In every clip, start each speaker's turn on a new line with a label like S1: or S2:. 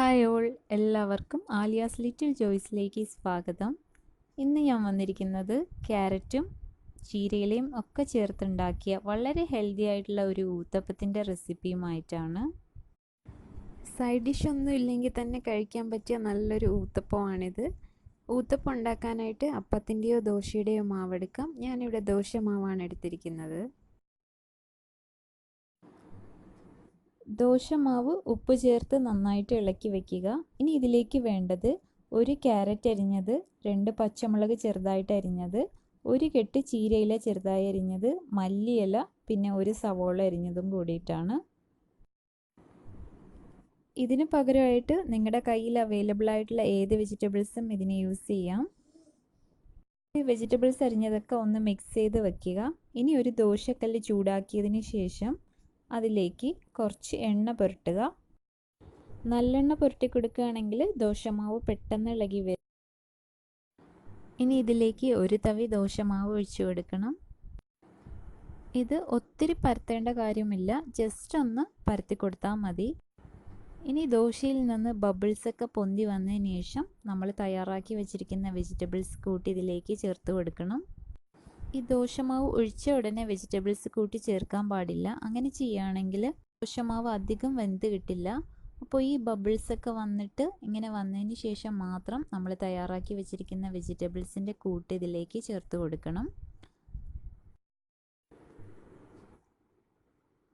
S1: Hi all, എല്ലാവർക്കും Aaliya's little ജോയ്സിലേക്ക് സ്വാഗതം. ഇന്ന് ഞാൻ വന്നിരിക്കുന്നത് ക്യാരറ്റും ചീരയിലയും ഒക്കെ ചേർത്തുണ്ടാക്കിയ വളരെ ഹെൽത്തി ആയിട്ടുള്ള ഒരു ഊത്തപ്പത്തിൻ്റെ റെസിപ്പിയുമായിട്ടാണ്. സൈഡ് ഡിഷ് ഒന്നും ഇല്ലെങ്കിൽ തന്നെ കഴിക്കാൻ പറ്റിയ നല്ലൊരു ഊത്തപ്പമാണിത്. ഊത്തപ്പം ഉണ്ടാക്കാനായിട്ട് അപ്പത്തിൻ്റെയോ ദോശയുടെയോ മാവെടുക്കാം. ഞാനിവിടെ ദോശ മാവാണ് എടുത്തിരിക്കുന്നത്. ദോശമാവ് ഉപ്പ് ചേർത്ത് നന്നായിട്ട് ഇളക്കി വെക്കുക. ഇനി ഇതിലേക്ക് വേണ്ടത് ഒരു ക്യാരറ്റ് അരിഞ്ഞത്, 2 പച്ചമുളക് ചെറുതായിട്ട് അരിഞ്ഞത്, ഒരു കെട്ട് ചീരയില ചെറുതായി അരിഞ്ഞത്, മല്ലിയില, പിന്നെ ഒരു സവോള അരിഞ്ഞതും കൂടിയിട്ടാണ്. ഇതിന് പകരമായിട്ട് നിങ്ങളുടെ കയ്യിൽ അവൈലബിൾ ആയിട്ടുള്ള ഏത് വെജിറ്റബിൾസും ഇതിന് യൂസ് ചെയ്യാം. വെജിറ്റബിൾസ് അരിഞ്ഞതൊക്കെ ഒന്ന് മിക്സ് ചെയ്ത് വെക്കുക. ഇനി ഒരു ദോശക്കല്ല് ചൂടാക്കിയതിന് ശേഷം അതിലേക്ക് കുറച്ച് എണ്ണ പുരട്ടുക. നല്ലെണ്ണ പുരട്ടി കൊടുക്കുകയാണെങ്കിൽ ദോശമാവ് പെട്ടെന്ന് ഇളകി വരും. ഇനി ഇതിലേക്ക് ഒരു തവി ദോശമാവ് ഒഴിച്ചു കൊടുക്കണം. ഇത് ഒത്തിരി പരത്തേണ്ട കാര്യമില്ല, ജസ്റ്റ് ഒന്ന് പരത്തി കൊടുത്താൽ മതി. ഇനി ദോശയിൽ നിന്ന് ബബിൾസൊക്കെ പൊന്തി വന്നതിന് ശേഷം നമ്മൾ തയ്യാറാക്കി വെച്ചിരിക്കുന്ന വെജിറ്റബിൾസ് കൂട്ടി ഇതിലേക്ക് ചേർത്ത് കൊടുക്കണം. ഈ ദോശമാവ് ഒഴിച്ച ഉടനെ വെജിറ്റബിൾസ് കൂട്ടി ചേർക്കാൻ പാടില്ല. അങ്ങനെ ചെയ്യുകയാണെങ്കിൽ ദോശമാവ് അധികം വെന്ത് കിട്ടില്ല. അപ്പോൾ ഈ ബബിൾസൊക്കെ വന്നിട്ട് ഇങ്ങനെ വന്നതിന് ശേഷം മാത്രം നമ്മൾ തയ്യാറാക്കി വെച്ചിരിക്കുന്ന വെജിറ്റബിൾസിൻ്റെ കൂട്ട് ഇതിലേക്ക് ചേർത്ത് കൊടുക്കണം.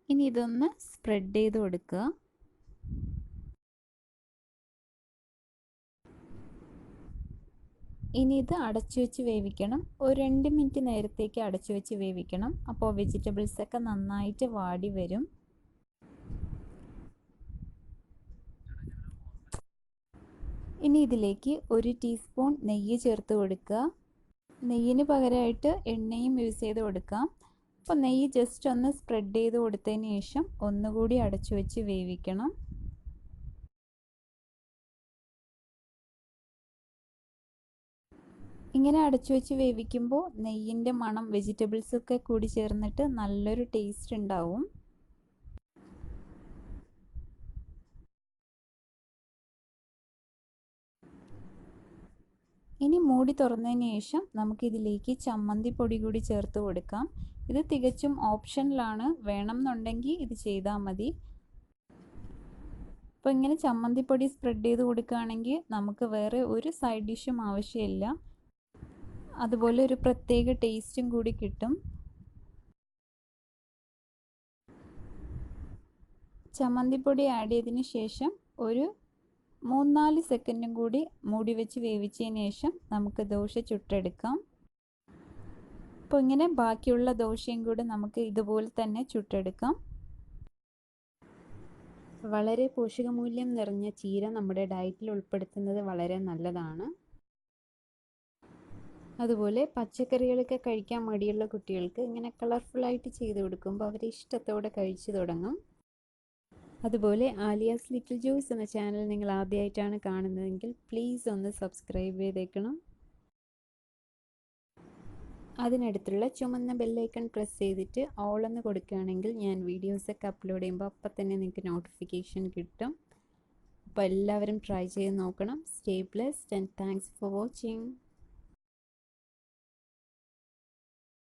S1: ഇനി ഇതൊന്ന് സ്പ്രെഡ് ചെയ്ത് കൊടുക്കുക. ഇനി ഇത് അടച്ചു വെച്ച് വേവിക്കണം. ഒരു 2 മിനിറ്റ് നേരത്തേക്ക് അടച്ചു വെച്ച് വേവിക്കണം. അപ്പോൾ വെജിറ്റബിൾസൊക്കെ നന്നായിട്ട് വാടി വരും. ഇനി ഇതിലേക്ക് 1 ടീസ്പൂൺ നെയ്യ് ചേർത്ത് കൊടുക്കുക. നെയ്യിന് പകരമായിട്ട് എണ്ണയും യൂസ് ചെയ്ത് കൊടുക്കാം. അപ്പോൾ നെയ്യ് ജസ്റ്റ് ഒന്ന് സ്പ്രെഡ് ചെയ്ത് കൊടുത്തതിന് ശേഷം ഒന്നുകൂടി അടച്ചു വെച്ച് വേവിക്കണം. ഇങ്ങനെ അടച്ചു വെച്ച് വേവിക്കുമ്പോൾ നെയ്യിൻ്റെ മണം വെജിറ്റബിൾസൊക്കെ കൂടി ചേർന്നിട്ട് നല്ലൊരു ടേസ്റ്റ് ഉണ്ടാവും. ഇനി മൂടി തുറന്നതിന് ശേഷം നമുക്കിതിലേക്ക് ചമ്മന്തി പൊടി കൂടി ചേർത്ത് കൊടുക്കാം. ഇത് തികച്ചും ഓപ്ഷനിലാണ്, വേണം എന്നുണ്ടെങ്കിൽ ഇത് ചെയ്താൽ മതി. അപ്പോൾ ഇങ്ങനെ ചമ്മന്തിപ്പൊടി സ്പ്രെഡ് ചെയ്ത് കൊടുക്കുകയാണെങ്കിൽ നമുക്ക് വേറെ ഒരു സൈഡ് ഡിഷും ആവശ്യമില്ല. അതുപോലെ ഒരു പ്രത്യേക ടേസ്റ്റും കൂടി കിട്ടും. ചമ്മന്തിപ്പൊടി ആഡ് ചെയ്തതിന് ശേഷം ഒരു 3-4 സെക്കൻഡും കൂടി മൂടി വെച്ച് വേവിച്ചതിന് ശേഷം നമുക്ക് ദോശ ചുട്ടെടുക്കാം. അപ്പോൾ ഇങ്ങനെ ബാക്കിയുള്ള ദോശയും കൂടി നമുക്ക് ഇതുപോലെ തന്നെ ചുട്ടെടുക്കാം. വളരെ പോഷകമൂല്യം നിറഞ്ഞ ചീര നമ്മുടെ ഡയറ്റിൽ ഉൾപ്പെടുത്തുന്നത് വളരെ നല്ലതാണ്. അതുപോലെ പച്ചക്കറികളൊക്കെ കഴിക്കാൻ മടിയുള്ള കുട്ടികൾക്ക് ഇങ്ങനെ കളർഫുള്ളായിട്ട് ചെയ്ത് കൊടുക്കുമ്പോൾ അവർ ഇഷ്ടത്തോടെ കഴിച്ചു തുടങ്ങും. അതുപോലെ ആലിയാസ് ലിറ്റിൽ ജോയ്സ് എന്ന ചാനൽ നിങ്ങൾ ആദ്യമായിട്ടാണ് കാണുന്നതെങ്കിൽ പ്ലീസ് ഒന്ന് സബ്സ്ക്രൈബ് ചെയ്തേക്കണം. അതിനടുത്തുള്ള ചുമന്ന ബെല്ലൈക്കൺ പ്രസ് ചെയ്തിട്ട് ഓൾ എന്ന് കൊടുക്കുകയാണെങ്കിൽ ഞാൻ വീഡിയോസൊക്കെ അപ്ലോഡ് ചെയ്യുമ്പോൾ അപ്പം തന്നെ നിങ്ങൾക്ക് നോട്ടിഫിക്കേഷൻ കിട്ടും. അപ്പോൾ എല്ലാവരും ട്രൈ ചെയ്ത് നോക്കണം. Stay blessed and thanks for watching.